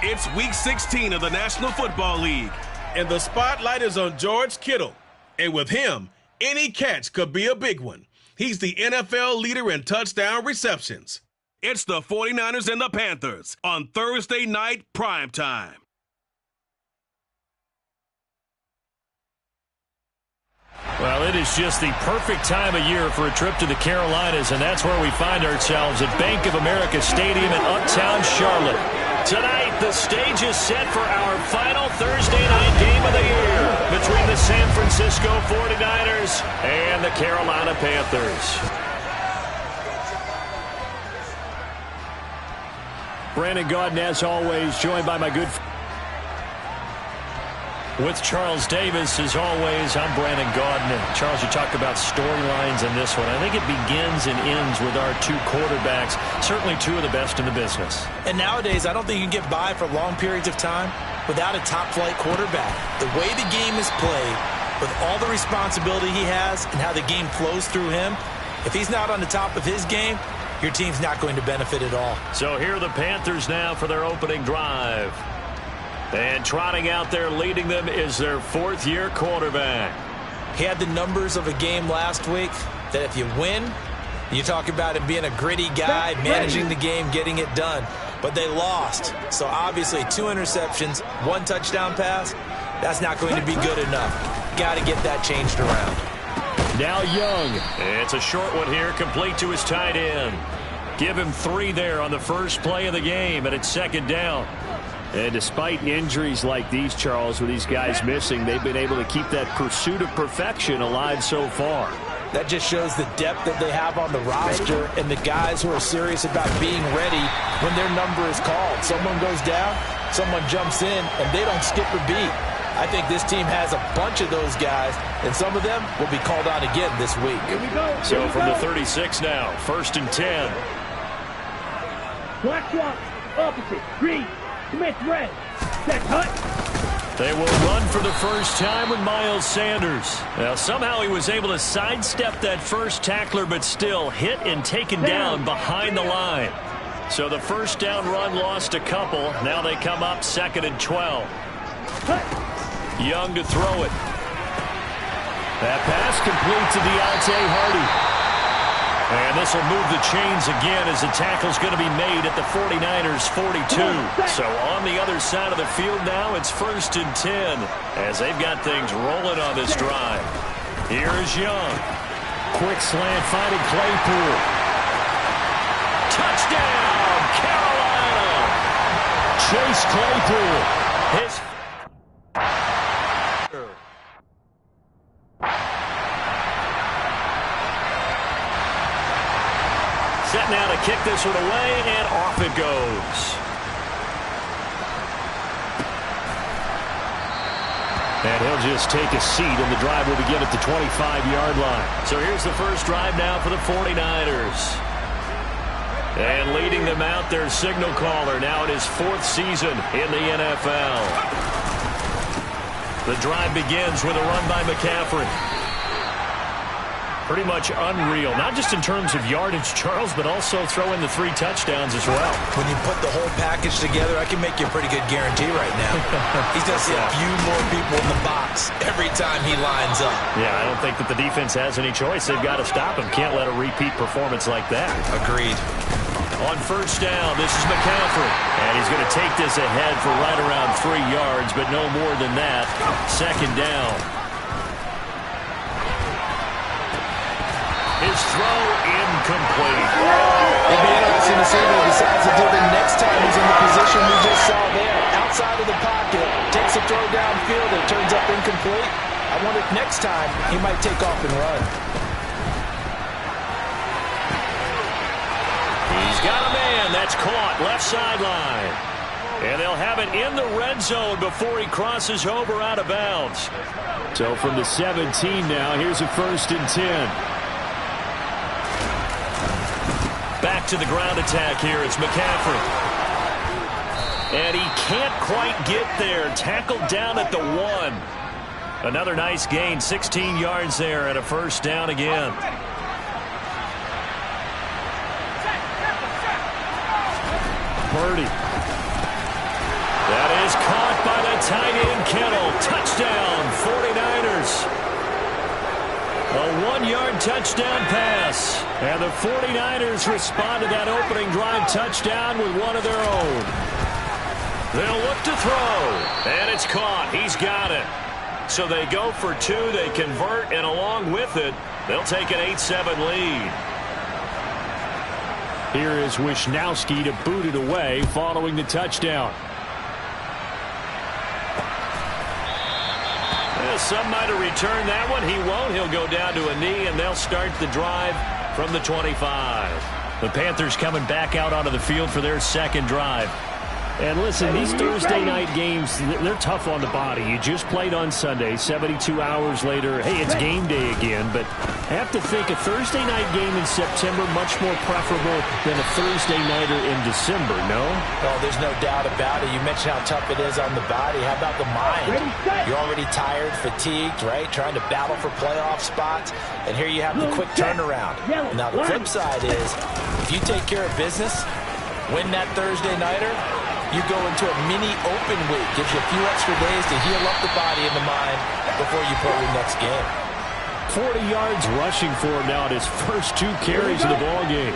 It's Week 16 of the National Football League, and the spotlight is on George Kittle. And with him, any catch could be a big one. He's the NFL leader in touchdown receptions. It's the 49ers and the Panthers on Thursday night primetime. Well, it is just the perfect time of year for a trip to the Carolinas, and that's where we find ourselves at Bank of America Stadium in Uptown Charlotte. Tonight, the stage is set for our final Thursday night game of the year between the San Francisco 49ers and the Carolina Panthers. Brandon Gaudin, as always, joined by my good friend with Charles Davis. As always, I'm Brandon Gaudin. And Charles, you talk about storylines in this one. I think it begins and ends with our two quarterbacks, certainly two of the best in the business. And nowadays, I don't think you can get by for long periods of time without a top-flight quarterback. The way the game is played, with all the responsibility he has and how the game flows through him, if he's not on the top of his game, your team's not going to benefit at all. So here are the Panthers now for their opening drive. And trotting out there leading them is their fourth-year quarterback. He had the numbers of a game last week that if you win, you talk about him being a gritty guy, managing the game, getting it done. But they lost. So obviously 2 interceptions, 1 touchdown pass, that's not going to be good enough. Got to get that changed around. Now Young. It's a short one here, complete to his tight end. Give him 3 there on the first play of the game, and it's second down. And despite injuries like these, Charles, with these guys missing, they've been able to keep that pursuit of perfection alive so far. That just shows the depth that they have on the roster and the guys who are serious about being ready when their number is called. Someone goes down, someone jumps in, and they don't skip a beat. I think this team has a bunch of those guys, and some of them will be called on again this week. So from the 36 now, 1st and 10. Black swap, opposite, green. Commit red. Set cut. They will run for the first time with Miles Sanders. Now, somehow he was able to sidestep that first tackler, but still hit and taken down behind the line. So the first down run lost a couple. Now they come up 2nd and 12. Young to throw it. That pass complete to Deontay Hardy. And this will move the chains again as the tackle's going to be made at the 49ers' 42. So on the other side of the field now, it's 1st and 10 as they've got things rolling on this drive. Here is Young. Quick slant finding Claypool. Touchdown, Carolina! Chase Claypool. His set now to kick this one away, and off it goes. And he'll just take a seat, and the drive will begin at the 25-yard line. So here's the first drive now for the 49ers. And leading them out, their signal caller, now in his 4th season in the NFL. The drive begins with a run by McCaffrey. Pretty much unreal, not just in terms of yardage, Charles, but also throw in the 3 touchdowns as well. When you put the whole package together, I can make you a pretty good guarantee right now. He's going to see a few more people in the box every time he lines up. Yeah, I don't think that the defense has any choice. They've got to stop him. Can't let a repeat performance like that. Agreed. On first down, this is McCaffrey. And he's going to take this ahead for right around 3 yards, but no more than that. Second down. His throw incomplete. It'll be interesting to see what he decides to do the next time he's in the position we just saw there. Outside of the pocket, takes a throw downfield, and it turns up incomplete. I wonder if next time he might take off and run. He's got a man. That's caught. Left sideline. And they'll have it in the red zone before he crosses over out of bounds. So from the 17 now, here's a 1st and 10. Back to the ground attack here. It's McCaffrey. And he can't quite get there. Tackled down at the 1. Another nice gain. 16 yards there and a first down again. Purdy. That is caught by the tight end Kittle. Touchdown, 49ers. A 1-yard touchdown pass. And the 49ers respond to that opening drive touchdown with one of their own. They'll look to throw. And it's caught. He's got it. So they go for 2. They convert. And along with it, they'll take an 8-7 lead. Here is Wisnowski to boot it away following the touchdown. Some might have returned that one. He won't. He'll go down to a knee, and they'll start the drive from the 25. The Panthers coming back out onto the field for their second drive. And listen, these Thursday night games, they're tough on the body. You just played on Sunday, 72 hours later. Hey, it's game day again, but I have to think a Thursday night game in September much more preferable than a Thursday nighter in December, no? Oh, there's no doubt about it. You mentioned how tough it is on the body. How about the mind? You're already tired, fatigued, right? Trying to battle for playoff spots. And here you have the quick turnaround. Now, the flip side is, if you take care of business, win that Thursday nighter, you go into a mini open week. Gives you a few extra days to heal up the body and the mind before you play your next game. 40 yards rushing for him now at his first 2 carries of the ball game.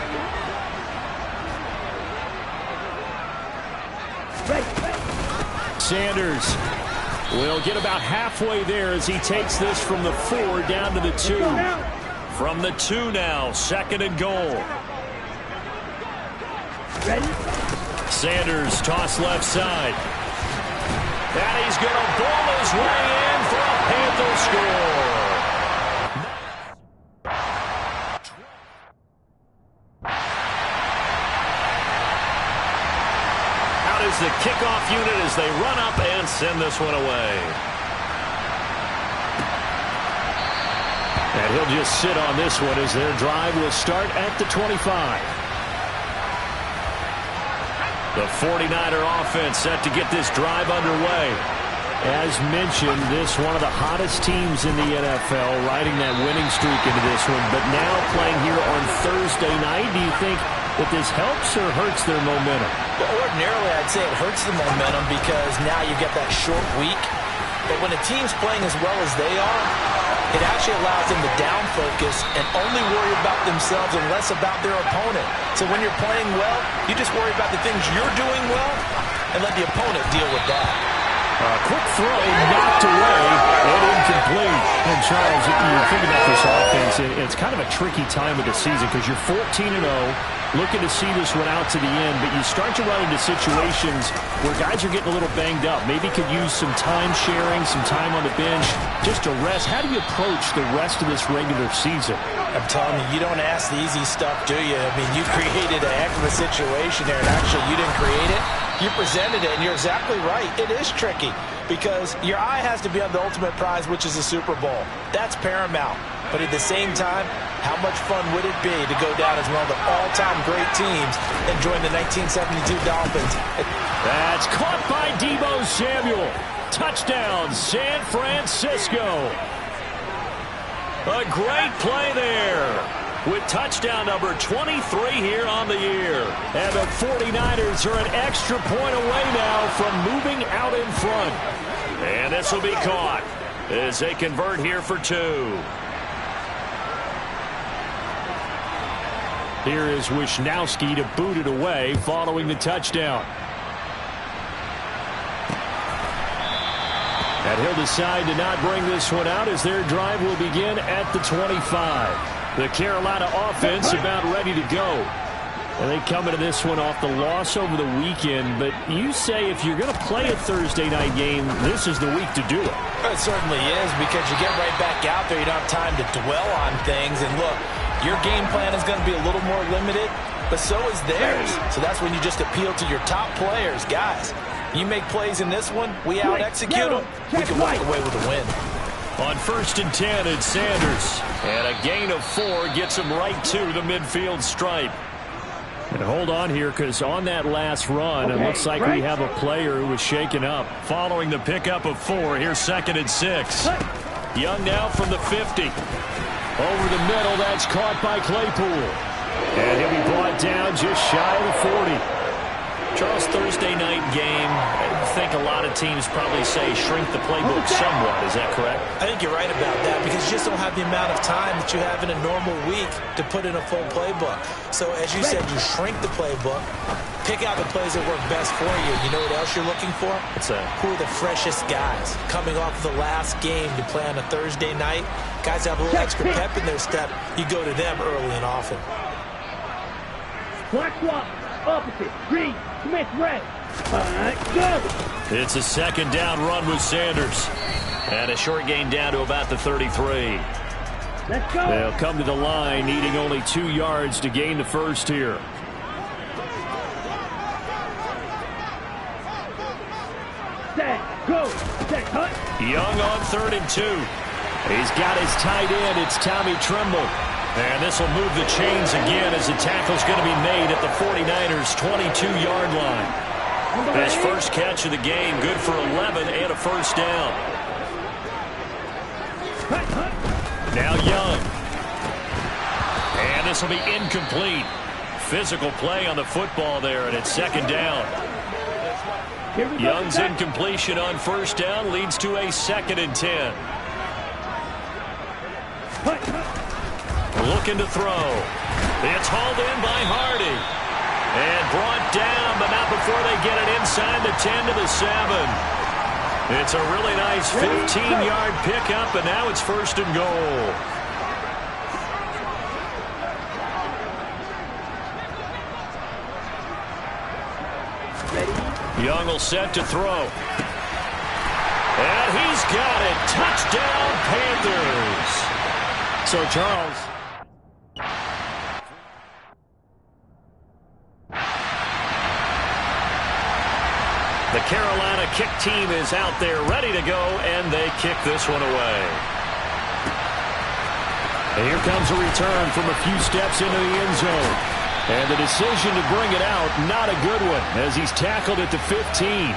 Sanders will get about halfway there as he takes this from the 4 down to the 2. From the 2 now, 2nd and goal. Sanders toss left side. And he's going to ball his way in for a Panther score. Out is the kickoff unit as they run up and send this one away. And he'll just sit on this one as their drive will start at the 25. The 49er offense set to get this drive underway. As mentioned, this one of the hottest teams in the NFL, riding that winning streak into this one, but now playing here on Thursday night. Do you think that this helps or hurts their momentum? Well, ordinarily, I'd say it hurts the momentum because now you get that short week. But when a team's playing as well as they are, it actually allows them to down focus and only worry about themselves and less about their opponent. So when you're playing well, you just worry about the things you're doing well and let the opponent deal with that. Quick throw, knocked away, and incomplete. And Charles, if you think about this offense, it's kind of a tricky time of the season because you're 14-0, looking to see this one out to the end, but you start to run into situations where guys are getting a little banged up. Maybe could use some time sharing, some time on the bench, just to rest. How do you approach the rest of this regular season? I'm telling you, you don't ask the easy stuff, do you? I mean, you created a heck of a situation there, and actually you didn't create it. You presented it, and you're exactly right. It is tricky because your eye has to be on the ultimate prize, which is the Super Bowl. That's paramount. But at the same time, how much fun would it be to go down as one of the all-time great teams and join the 1972 Dolphins? That's caught by Deebo Samuel. Touchdown, San Francisco. A great play there with touchdown number 23 here on the year. And the 49ers are an extra point away now from moving out in front. And this will be caught as they convert here for 2. Here is Wisnowski to boot it away following the touchdown. And he'll decide to not bring this one out as their drive will begin at the 25. The Carolina offense about ready to go. And they come into this one off the loss over the weekend. But you say if you're going to play a Thursday night game, this is the week to do it. It certainly is because you get right back out there. You don't have time to dwell on things. And look, your game plan is going to be a little more limited, but so is theirs. So that's when you just appeal to your top players. Guys, you make plays in this one, we out-execute them, we can walk away with a win. On 1st and 10, it's Sanders. And a gain of 4 gets him right to the midfield stripe. And hold on here because on that last run, it looks like we have a player who was shaken up. Following the pickup of 4, here's 2nd and 6. Young now from the 50. Over the middle, that's caught by Claypool. And he'll be brought down just shy of the 40. Charles, Thursday night game, I think a lot of teams probably say shrink the playbook somewhat. Is that correct? I think you're right about that because you just don't have the amount of time that you have in a normal week to put in a full playbook. So as you said, you shrink the playbook, pick out the plays that work best for you. You know what else you're looking for? What's that? Who are the freshest guys coming off the last game to play on a Thursday night? Guys have a little extra pep in their step. You go to them early and often. Black swap. Opposite. Green. Smith red. Go. It's a second down run with Sanders. And a short gain down to about the 33. Let's go. They'll come to the line, needing only 2 yards to gain the first here. Set. Go. Set. Cut. Young on 3rd and 2. He's got his tight end. It's Tommy Tremble. And this will move the chains again as the tackle's going to be made at the 49ers' 22-yard line. His first catch of the game, good for 11 and a first down. Now Young. And this will be incomplete. Physical play on the football there, and it's second down. Young's incompletion on first down leads to a 2nd and 10. Looking to throw. It's hauled in by Hardy. And brought down, but not before they get it inside the 10 to the 7. It's a really nice 15-yard pickup, and now it's 1st and goal. Young will set to throw. And he's got it. Touchdown, Panthers. So, Charles. The Carolina kick team is out there ready to go, and they kick this one away. And here comes a return from a few steps into the end zone. And the decision to bring it out, not a good one, as he's tackled at the 15.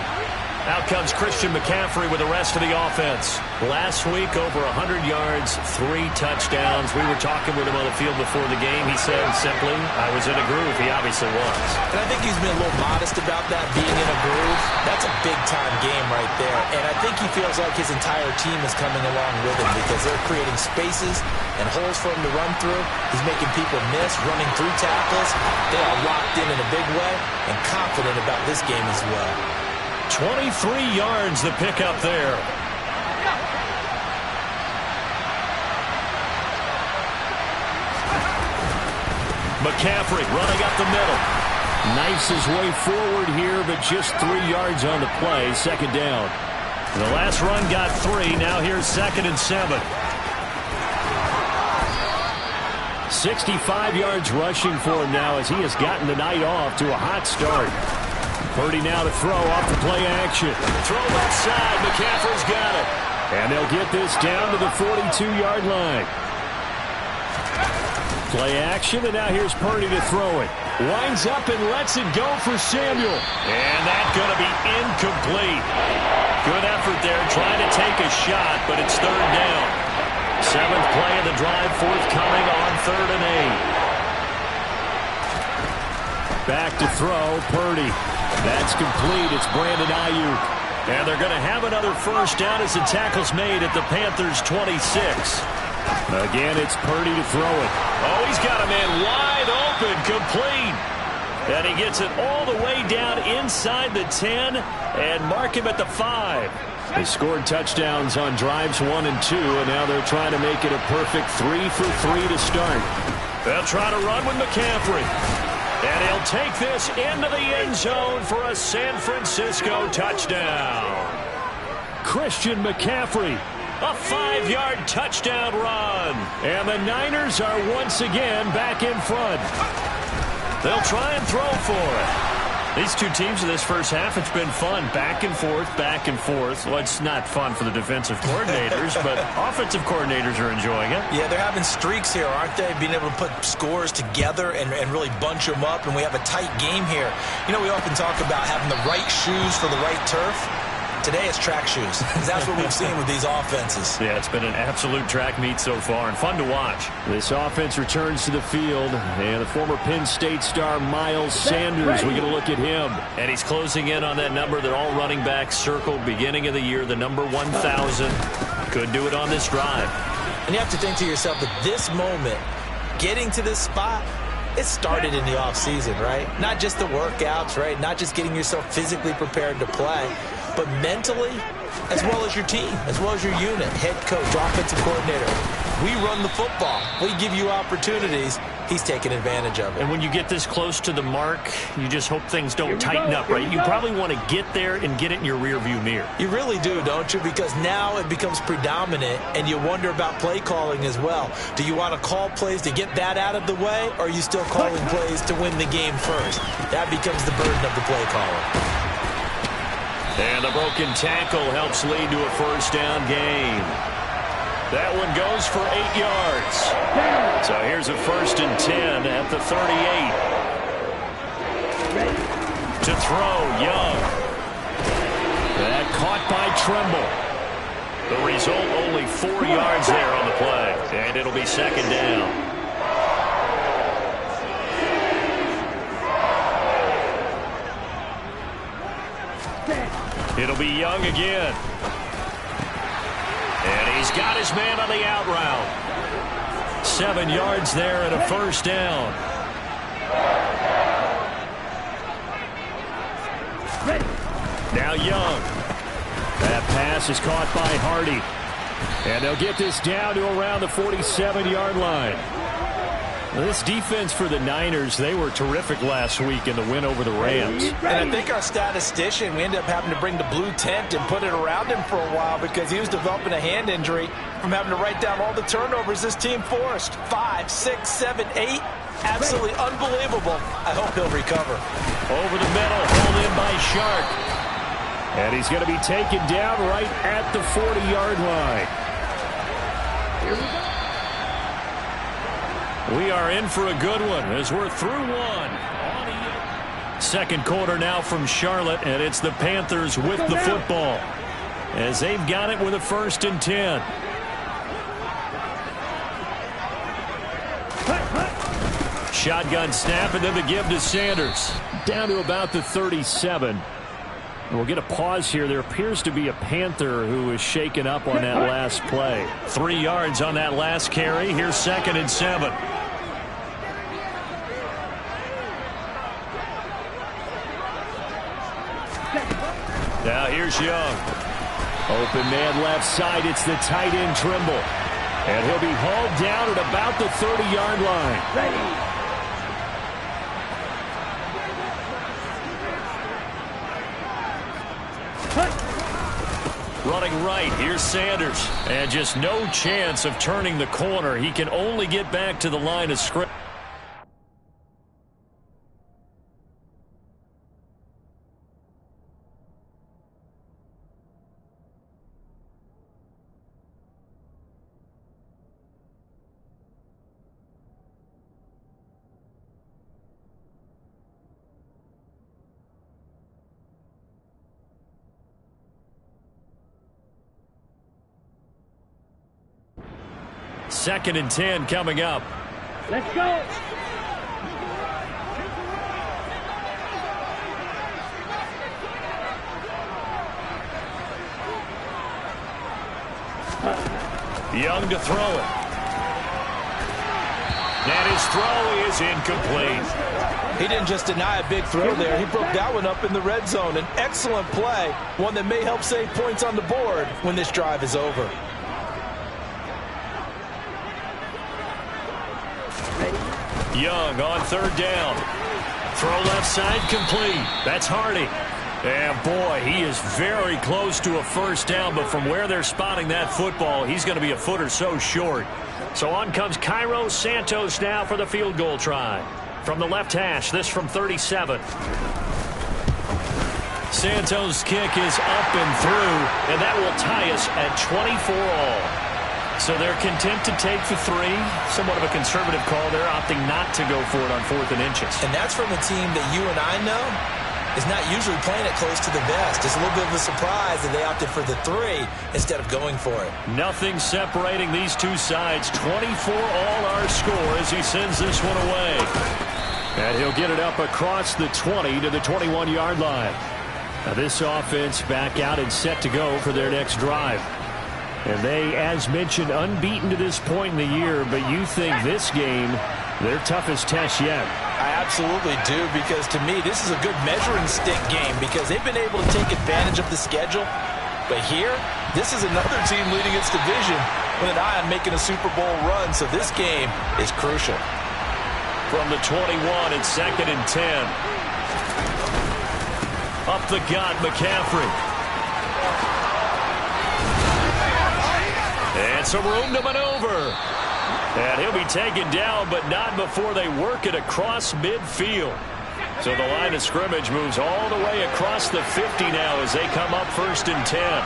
Out comes Christian McCaffrey with the rest of the offense. Last week, over 100 yards, 3 touchdowns. We were talking with him on the field before the game. He said simply, I was in a groove. He obviously was. And I think he's been a little modest about that, being in a groove. That's a big-time game right there. And I think he feels like his entire team is coming along with him because they're creating spaces and holes for him to run through. He's making people miss, running through tackles. They are locked in a big way and confident about this game as well. 23 yards the pickup there. McCaffrey running up the middle. Knifes his way forward here, but just 3 yards on the play. Second down. The last run got 3. Now here's 2nd and 7. 65 yards rushing for him now as he has gotten the night off to a hot start. Purdy now to throw off the play action. Throw left side. McCaffrey's got it. And they'll get this down to the 42-yard line. Play action, and now here's Purdy to throw it. Winds up and lets it go for Samuel. And that's going to be incomplete. Good effort there, trying to take a shot, but it's 3rd down. 7th play of the drive, forthcoming on 3rd and 8. Back to throw, Purdy. That's complete. It's Brandon Ayuk. And they're going to have another first down as the tackle's made at the Panthers' 26. Again, it's Purdy to throw it. Oh, he's got a man wide open, complete. And he gets it all the way down inside the 10 and mark him at the 5. They scored touchdowns on drives 1 and 2, and now they're trying to make it a perfect 3 for 3 to start. They'll try to run with McCaffrey. And he'll take this into the end zone for a San Francisco touchdown. Christian McCaffrey, a 5-yard touchdown run. And the Niners are once again back in front. They'll try and throw for it. These two teams in this first half, it's been fun. Back and forth, back and forth. Well, it's not fun for the defensive coordinators, but offensive coordinators are enjoying it. Yeah, they're having streaks here, aren't they? Being able to put scores together and really bunch them up, and we have a tight game here. You know, we often talk about having the right shoes for the right turf. Today it's track shoes. That's what we've seen with these offenses. Yeah, it's been an absolute track meet so far and fun to watch. This offense returns to the field, and the former Penn State star Miles Sanders, we get a look at him. And he's closing in on that number that all running backs circled beginning of the year, the number 1,000. Could do it on this drive. And you have to think to yourself that this moment, getting to this spot, it started in the offseason, right? Not just the workouts, right? Not just getting yourself physically prepared to play, but mentally, as well as your team, as well as your unit, head coach, offensive coordinator. We run the football. We give you opportunities. He's taking advantage of it. And when you get this close to the mark, you just hope things don't tighten up, right? You probably want to get there and get it in your rearview mirror. You really do, don't you? Because now it becomes predominant, and you wonder about play calling as well. Do you want to call plays to get that out of the way, or are you still calling plays to win the game first? That becomes the burden of the play caller. And the broken tackle helps lead to a first down gain. That one goes for 8 yards. So here's a 1st and 10 at the 38. To throw, Young. That caught by Trimble. The result, only 4 yards there on the play. And it'll be 2nd down. It'll be Young again. And he's got his man on the out route. 7 yards there and a first down. Now Young. That pass is caught by Hardy. And they'll get this down to around the 47-yard line. This defense for the Niners, they were terrific last week in the win over the Rams. And I think our statistician, we ended up having to bring the blue tent and put it around him for a while because he was developing a hand injury from having to write down all the turnovers this team forced. 5, 6, 7, 8. Absolutely unbelievable. I hope he'll recover. Over the middle, hauled in by Shark. And he's going to be taken down right at the 40-yard line. Here we go. We are in for a good one as we're through one. Second quarter now from Charlotte, and it's the Panthers with the football as they've got it with a 1st and 10. Shotgun snap, and then the give to Sanders. Down to about the 37. And we'll get a pause here. There appears to be a Panther who was shaken up on that last play. 3 yards on that last carry. Here's 2nd and 7. Now here's Young. Open man left side. It's the tight end Trimble. And he'll be hauled down at about the 30-yard line. Ready. Running right, here's Sanders. And just no chance of turning the corner. He can only get back to the line of scrimmage. Second and 10 coming up. Let's go. Young to throw it. And his throw is incomplete. He didn't just deny a big throw there. He broke that one up in the red zone. An excellent play. One that may help save points on the board when this drive is over. Young on 3rd down. Throw left side complete. That's Hardy. And boy, he is very close to a first down, but from where they're spotting that football, he's going to be a foot or so short. So on comes Cairo Santos now for the field goal try. From the left hash, this from 37. Santos' kick is up and through, and that will tie us at 24 all. So they're content to take the 3. Somewhat of a conservative call there, opting not to go for it on 4th and inches. And that's from a team that you and I know is not usually playing it close to the vest. It's a little bit of a surprise that they opted for the 3 instead of going for it. Nothing separating these two sides. 24 all our score as he sends this one away. And he'll get it up across the 20 to the 21-yard line. Now this offense back out and set to go for their next drive. And they, as mentioned, unbeaten to this point in the year, but you think this game their toughest test yet? I absolutely do, because to me this is a good measuring stick game because they've been able to take advantage of the schedule. But here, this is another team leading its division with an eye on making a Super Bowl run, so this game is crucial. From the 21, it's 2nd and 10. Up the gut, McCaffrey. And some room to maneuver. And he'll be taken down, but not before they work it across midfield. So the line of scrimmage moves all the way across the 50 now as they come up 1st and 10.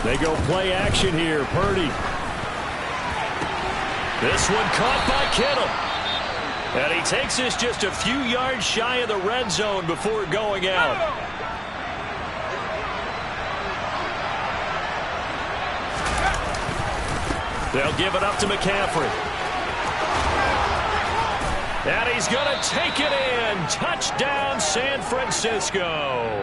They go play action here. Purdy. This one caught by Kittle. And he takes this just a few yards shy of the red zone before going out. They'll give it up to McCaffrey. And he's going to take it in. Touchdown, San Francisco.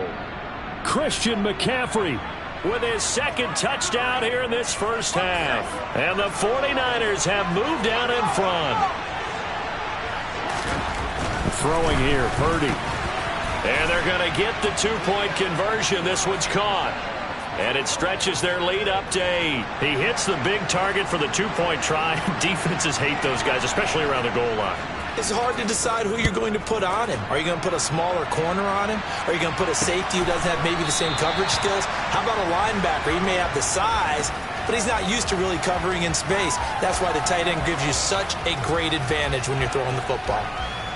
Christian McCaffrey with his 2nd touchdown here in this first half. And the 49ers have moved out in front. Throwing here, Purdy. And they're going to get the 2-point conversion. This one's caught. And it stretches their lead up to 8. He hits the big target for the 2-point try. Defenses hate those guys, especially around the goal line. It's hard to decide who you're going to put on him. Are you going to put a smaller corner on him? Are you going to put a safety who doesn't have maybe the same coverage skills? How about a linebacker? He may have the size, but he's not used to really covering in space. That's why the tight end gives you such a great advantage when you're throwing the football.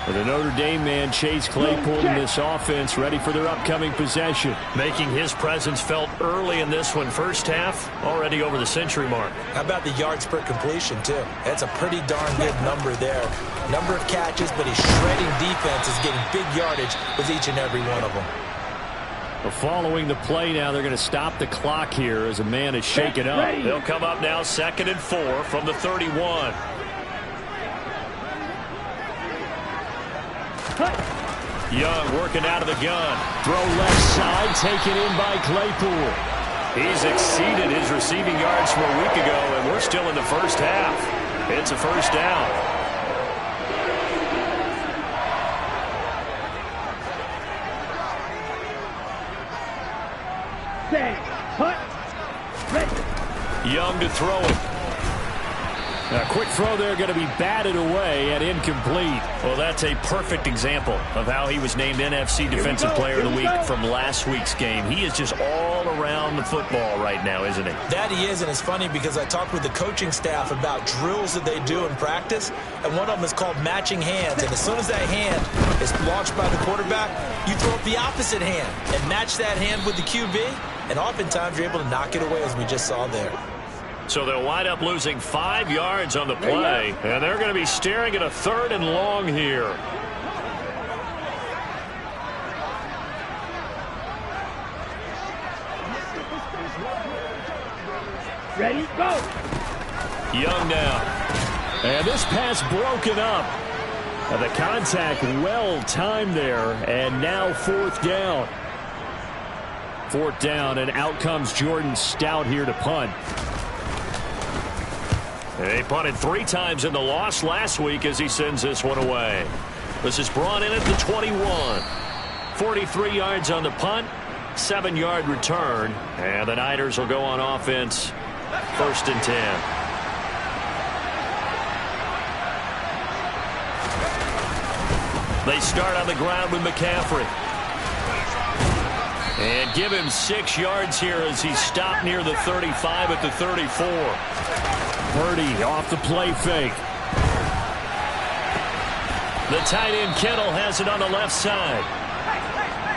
For the Notre Dame man, Chase Claypool in this offense, ready for their upcoming possession. Making his presence felt early in this one. First half, already over the century mark. How about the yards per completion, too? That's a pretty darn good number there. Number of catches, but he's shredding defenses, getting big yardage with each and every one of them. Well, following the play now, they're going to stop the clock here as a man is shaken up. They'll come up now 2nd and 4 from the 31. Young working out of the gun. Throw left side, taken in by Claypool. He's exceeded his receiving yards from a week ago, and we're still in the first half. It's a first down. Young to throw it. A quick throw there going to be batted away and incomplete. Well, that's a perfect example of how he was named NFC Defensive Player of the Week from last week's game. He is just all around the football right now, isn't he? That he is, and it's funny because I talked with the coaching staff about drills that they do in practice, and one of them is called matching hands. And as soon as that hand is launched by the quarterback, you throw up the opposite hand and match that hand with the QB, and oftentimes you're able to knock it away, as we just saw there. So they'll wind up losing 5 yards on the play, and they're going to be staring at a 3rd and long here. Ready, go! Young now. And this pass broken up. And the contact well timed there, and now 4th down. 4th down, and out comes Jordan Stout here to punt. They punted 3 times in the loss last week as he sends this one away. This is brought in at the 21. 43 yards on the punt, 7-yard return, and the Niners will go on offense 1st and 10. They start on the ground with McCaffrey. And give him 6 yards here as he's stopped near the 35 at the 34. Purdy off the play fake. The tight end Kittle has it on the left side.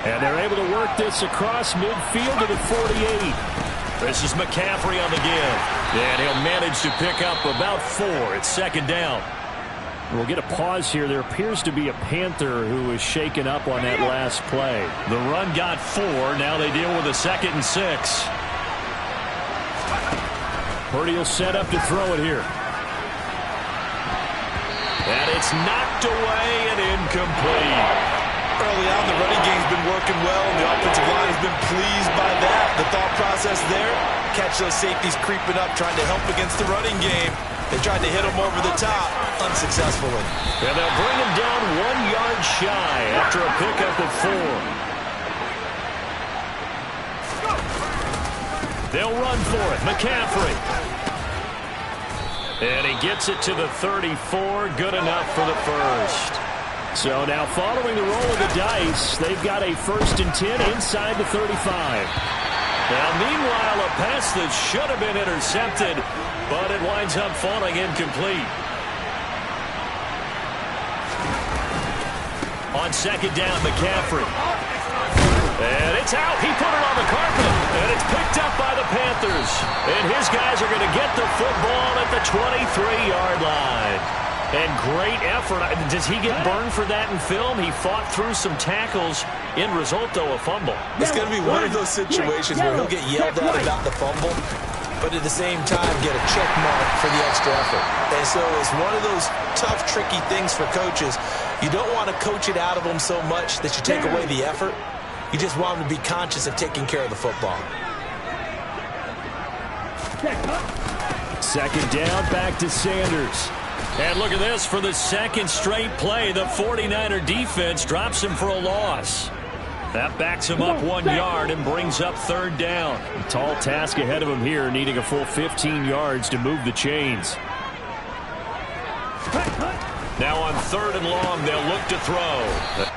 And they're able to work this across midfield to the 48. This is McCaffrey on the give. And he'll manage to pick up about 4. It's 2nd down. We'll get a pause here. There appears to be a Panther who was shaken up on that last play. The run got 4. Now they deal with a 2nd and 6. Purdy will set up to throw it here. And it's knocked away and incomplete. Early on, the running game's been working well, and the offensive line has been pleased by that. The thought process there, catch those safeties creeping up, trying to help against the running game. They tried to hit him over the top, unsuccessfully. And they'll bring him down 1 yard shy after a pickup of 4. They'll run for it. McCaffrey. And he gets it to the 34. Good enough for the first. So now following the roll of the dice, they've got a 1st and 10 inside the 35. Now meanwhile, a pass that should have been intercepted, but it winds up falling incomplete. On 2nd down, McCaffrey. And it's out. He put it on the carpet. And it's picked up by the Panthers. And his guys are going to get the football at the 23-yard line. And great effort. Does he get burned for that in film? He fought through some tackles. End result, though, a fumble. It's going to be one of those situations where he'll get yelled at about the fumble, but at the same time get a check mark for the extra effort. And so it's one of those tough, tricky things for coaches. You don't want to coach it out of them so much that you take away the effort. You just want them to be conscious of taking care of the football. 2nd down, back to Sanders. And look at this. For the 2nd straight play, the 49er defense drops him for a loss. That backs him up 1 yard and brings up 3rd down. A tall task ahead of him here, needing a full 15 yards to move the chains. Now on 3rd and long, they'll look to throw.